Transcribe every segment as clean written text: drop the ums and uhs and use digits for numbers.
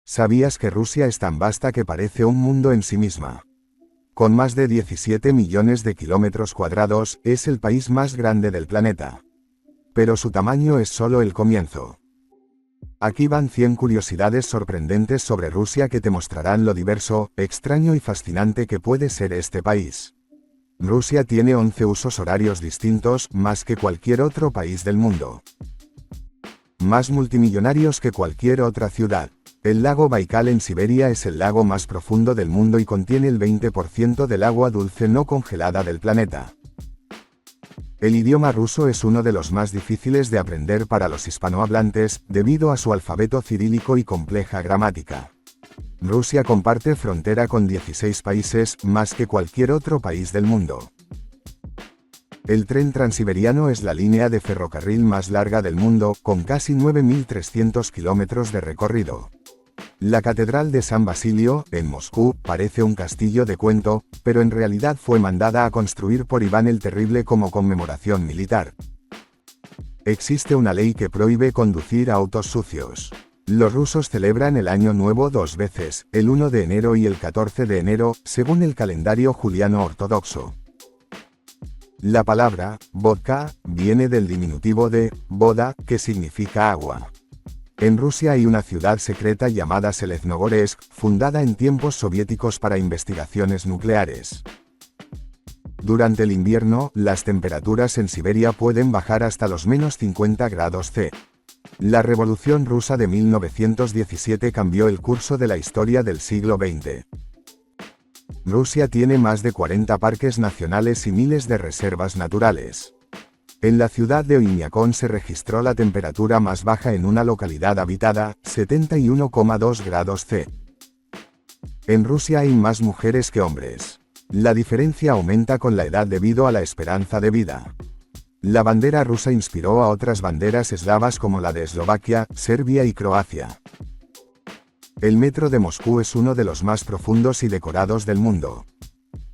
¿Sabías que Rusia es tan vasta que parece un mundo en sí misma? Con más de 17 millones de kilómetros cuadrados, es el país más grande del planeta. Pero su tamaño es solo el comienzo. Aquí van 100 curiosidades sorprendentes sobre Rusia que te mostrarán lo diverso, extraño y fascinante que puede ser este país. Rusia tiene 11 usos horarios distintos, más que cualquier otro país del mundo. Más multimillonarios que cualquier otra ciudad. El lago Baikal en Siberia es el lago más profundo del mundo y contiene el 20% del agua dulce no congelada del planeta. El idioma ruso es uno de los más difíciles de aprender para los hispanohablantes, debido a su alfabeto cirílico y compleja gramática. Rusia comparte frontera con 16 países, más que cualquier otro país del mundo. El tren transiberiano es la línea de ferrocarril más larga del mundo, con casi 9.300 kilómetros de recorrido. La Catedral de San Basilio, en Moscú, parece un castillo de cuento, pero en realidad fue mandada a construir por Iván el Terrible como conmemoración militar. Existe una ley que prohíbe conducir autos sucios. Los rusos celebran el Año Nuevo 2 veces, el 1 de enero y el 14 de enero, según el calendario juliano ortodoxo. La palabra, vodka, viene del diminutivo de, voda, que significa agua. En Rusia hay una ciudad secreta llamada Seleznogorsk, fundada en tiempos soviéticos para investigaciones nucleares. Durante el invierno, las temperaturas en Siberia pueden bajar hasta los menos 50 grados C. La Revolución Rusa de 1917 cambió el curso de la historia del siglo XX. Rusia tiene más de 40 parques nacionales y miles de reservas naturales. En la ciudad de Oymyakon se registró la temperatura más baja en una localidad habitada, 71,2 grados C. En Rusia hay más mujeres que hombres. La diferencia aumenta con la edad debido a la esperanza de vida. La bandera rusa inspiró a otras banderas eslavas como la de Eslovaquia, Serbia y Croacia. El metro de Moscú es uno de los más profundos y decorados del mundo.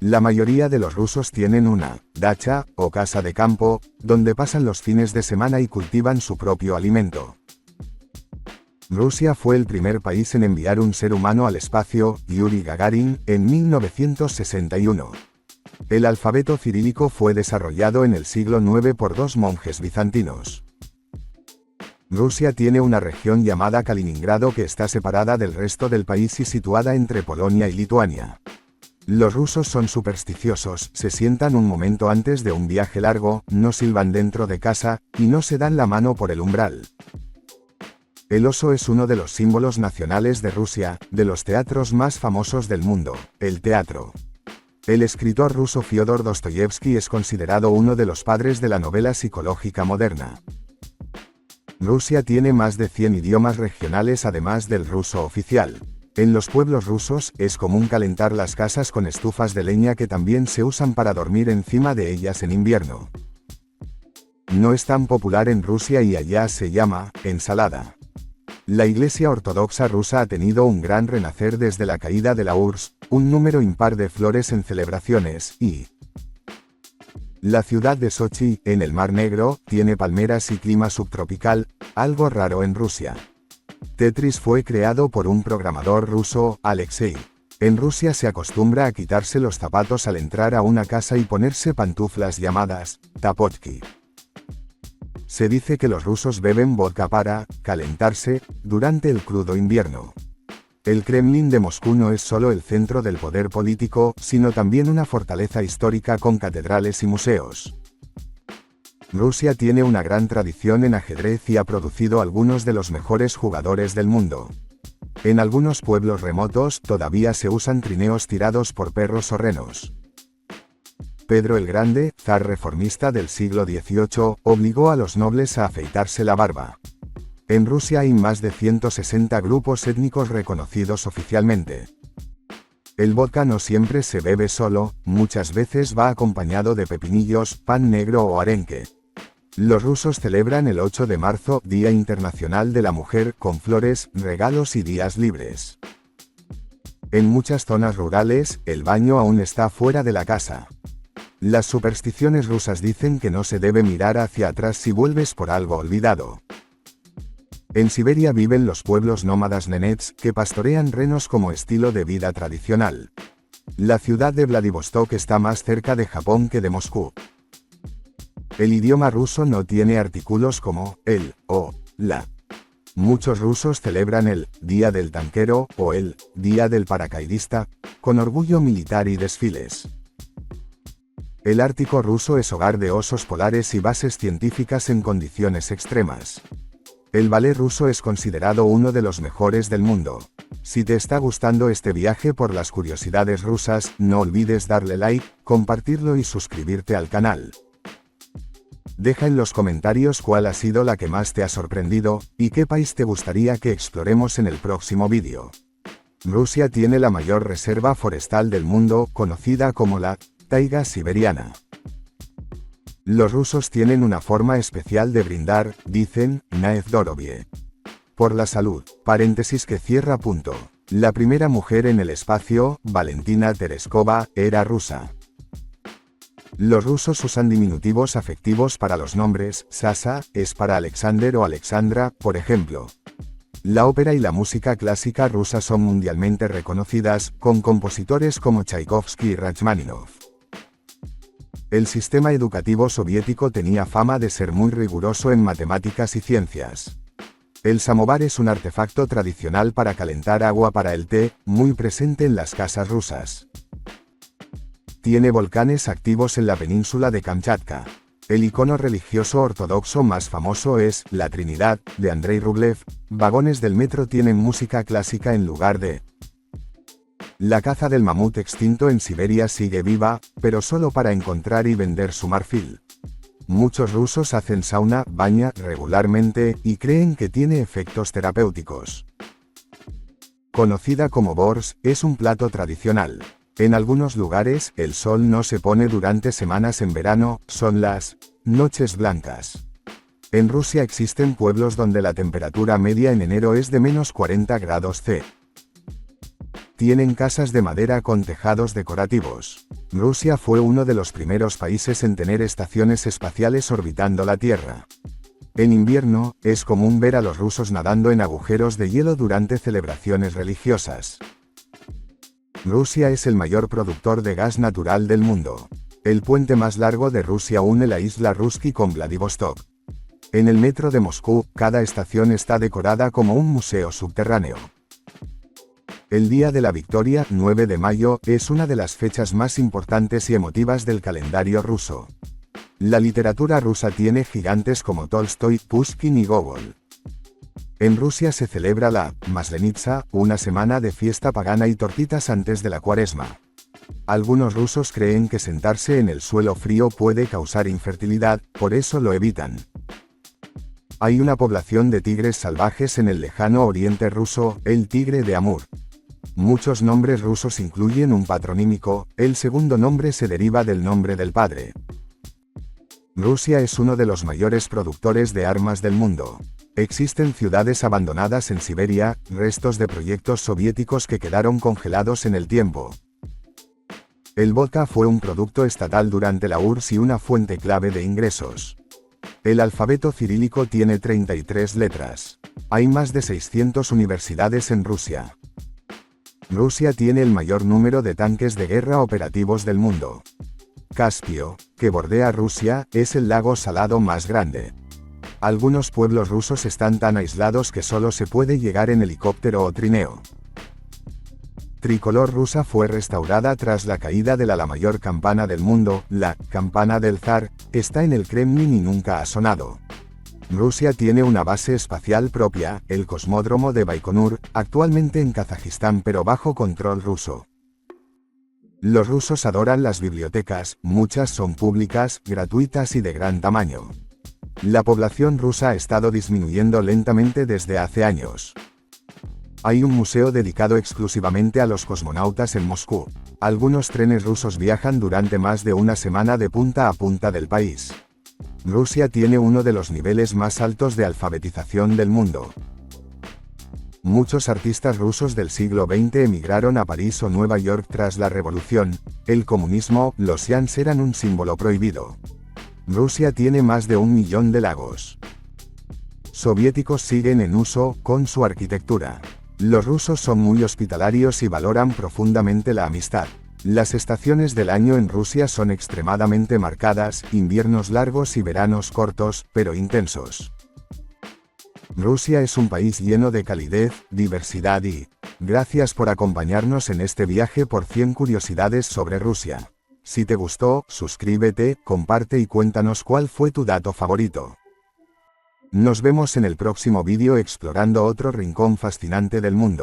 La mayoría de los rusos tienen una dacha, o casa de campo, donde pasan los fines de semana y cultivan su propio alimento. Rusia fue el primer país en enviar un ser humano al espacio, Yuri Gagarin, en 1961. El alfabeto cirílico fue desarrollado en el siglo IX por dos monjes bizantinos. Rusia tiene una región llamada Kaliningrado que está separada del resto del país y situada entre Polonia y Lituania. Los rusos son supersticiosos, se sientan un momento antes de un viaje largo, no silban dentro de casa, y no se dan la mano por el umbral. El oso es uno de los símbolos nacionales de Rusia, de los teatros más famosos del mundo, el teatro. El escritor ruso Fyodor Dostoyevsky es considerado uno de los padres de la novela psicológica moderna. Rusia tiene más de 100 idiomas regionales además del ruso oficial. En los pueblos rusos, es común calentar las casas con estufas de leña que también se usan para dormir encima de ellas en invierno. No es tan popular en Rusia y allá se llama ensalada. La Iglesia Ortodoxa rusa ha tenido un gran renacer desde la caída de la URSS, un número impar de flores en celebraciones, y la ciudad de Sochi, en el Mar Negro, tiene palmeras y clima subtropical, algo raro en Rusia. Tetris fue creado por un programador ruso, Alexei. En Rusia se acostumbra a quitarse los zapatos al entrar a una casa y ponerse pantuflas llamadas tapotki. Se dice que los rusos beben vodka para calentarse durante el crudo invierno. El Kremlin de Moscú no es solo el centro del poder político, sino también una fortaleza histórica con catedrales y museos. Rusia tiene una gran tradición en ajedrez y ha producido algunos de los mejores jugadores del mundo. En algunos pueblos remotos todavía se usan trineos tirados por perros o renos. Pedro el Grande, zar reformista del siglo XVIII, obligó a los nobles a afeitarse la barba. En Rusia hay más de 160 grupos étnicos reconocidos oficialmente. El vodka no siempre se bebe solo, muchas veces va acompañado de pepinillos, pan negro o arenque. Los rusos celebran el 8 de marzo, Día Internacional de la Mujer, con flores, regalos y días libres. En muchas zonas rurales, el baño aún está fuera de la casa. Las supersticiones rusas dicen que no se debe mirar hacia atrás si vuelves por algo olvidado. En Siberia viven los pueblos nómadas nenets, que pastorean renos como estilo de vida tradicional. La ciudad de Vladivostok está más cerca de Japón que de Moscú. El idioma ruso no tiene artículos como el o la. Muchos rusos celebran el Día del Tanquero o el Día del Paracaidista con orgullo militar y desfiles. El Ártico ruso es hogar de osos polares y bases científicas en condiciones extremas. El ballet ruso es considerado uno de los mejores del mundo. Si te está gustando este viaje por las curiosidades rusas, no olvides darle like, compartirlo y suscribirte al canal. Deja en los comentarios cuál ha sido la que más te ha sorprendido, y qué país te gustaría que exploremos en el próximo vídeo. Rusia tiene la mayor reserva forestal del mundo, conocida como la taiga siberiana. Los rusos tienen una forma especial de brindar, dicen, na zdоровье. Por la salud, paréntesis que cierra punto. La primera mujer en el espacio, Valentina Tereskova, era rusa. Los rusos usan diminutivos afectivos para los nombres. Sasa es para Alexander o Alexandra, por ejemplo. La ópera y la música clásica rusa son mundialmente reconocidas, con compositores como Tchaikovsky y Rachmaninoff. El sistema educativo soviético tenía fama de ser muy riguroso en matemáticas y ciencias. El samovar es un artefacto tradicional para calentar agua para el té, muy presente en las casas rusas. Tiene volcanes activos en la península de Kamchatka. El icono religioso ortodoxo más famoso es La Trinidad, de Andrei Rublev. Vagones del metro tienen música clásica en lugar de. La caza del mamut extinto en Siberia sigue viva, pero solo para encontrar y vender su marfil. Muchos rusos hacen sauna, baña regularmente, y creen que tiene efectos terapéuticos. Conocida como bors, es un plato tradicional. En algunos lugares, el sol no se pone durante semanas en verano, son las noches blancas. En Rusia existen pueblos donde la temperatura media en enero es de menos 40 grados C. Tienen casas de madera con tejados decorativos. Rusia fue uno de los primeros países en tener estaciones espaciales orbitando la Tierra. En invierno, es común ver a los rusos nadando en agujeros de hielo durante celebraciones religiosas. Rusia es el mayor productor de gas natural del mundo. El puente más largo de Rusia une la isla Ruski con Vladivostok. En el metro de Moscú, cada estación está decorada como un museo subterráneo. El Día de la Victoria, 9 de mayo, es una de las fechas más importantes y emotivas del calendario ruso. La literatura rusa tiene gigantes como Tolstoy, Pushkin y Gogol. En Rusia se celebra la Maslenitsa, una semana de fiesta pagana y tortitas antes de la Cuaresma. Algunos rusos creen que sentarse en el suelo frío puede causar infertilidad, por eso lo evitan. Hay una población de tigres salvajes en el lejano oriente ruso, el tigre de Amur. Muchos nombres rusos incluyen un patronímico, el segundo nombre se deriva del nombre del padre. Rusia es uno de los mayores productores de armas del mundo. Existen ciudades abandonadas en Siberia, restos de proyectos soviéticos que quedaron congelados en el tiempo. El vodka fue un producto estatal durante la URSS y una fuente clave de ingresos. El alfabeto cirílico tiene 33 letras. Hay más de 600 universidades en Rusia. Rusia tiene el mayor número de tanques de guerra operativos del mundo. Caspio, que bordea Rusia, es el lago salado más grande. Algunos pueblos rusos están tan aislados que solo se puede llegar en helicóptero o trineo. Tricolor rusa fue restaurada tras la caída de la mayor campana del mundo, la campana del zar, está en el Kremlin y nunca ha sonado. Rusia tiene una base espacial propia, el cosmódromo de Baikonur, actualmente en Kazajistán pero bajo control ruso. Los rusos adoran las bibliotecas, muchas son públicas, gratuitas y de gran tamaño. La población rusa ha estado disminuyendo lentamente desde hace años. Hay un museo dedicado exclusivamente a los cosmonautas en Moscú. Algunos trenes rusos viajan durante más de una semana de punta a punta del país. Rusia tiene uno de los niveles más altos de alfabetización del mundo. Muchos artistas rusos del siglo XX emigraron a París o Nueva York tras la revolución. El comunismo, los Yans eran un símbolo prohibido. Rusia tiene más de 1 millón de lagos. soviéticos siguen en uso, con su arquitectura. Los rusos son muy hospitalarios y valoran profundamente la amistad. Las estaciones del año en Rusia son extremadamente marcadas, inviernos largos y veranos cortos, pero intensos. Rusia es un país lleno de calidez, diversidad y... Gracias por acompañarnos en este viaje por 100 curiosidades sobre Rusia. Si te gustó, suscríbete, comparte y cuéntanos cuál fue tu dato favorito. Nos vemos en el próximo vídeo explorando otro rincón fascinante del mundo.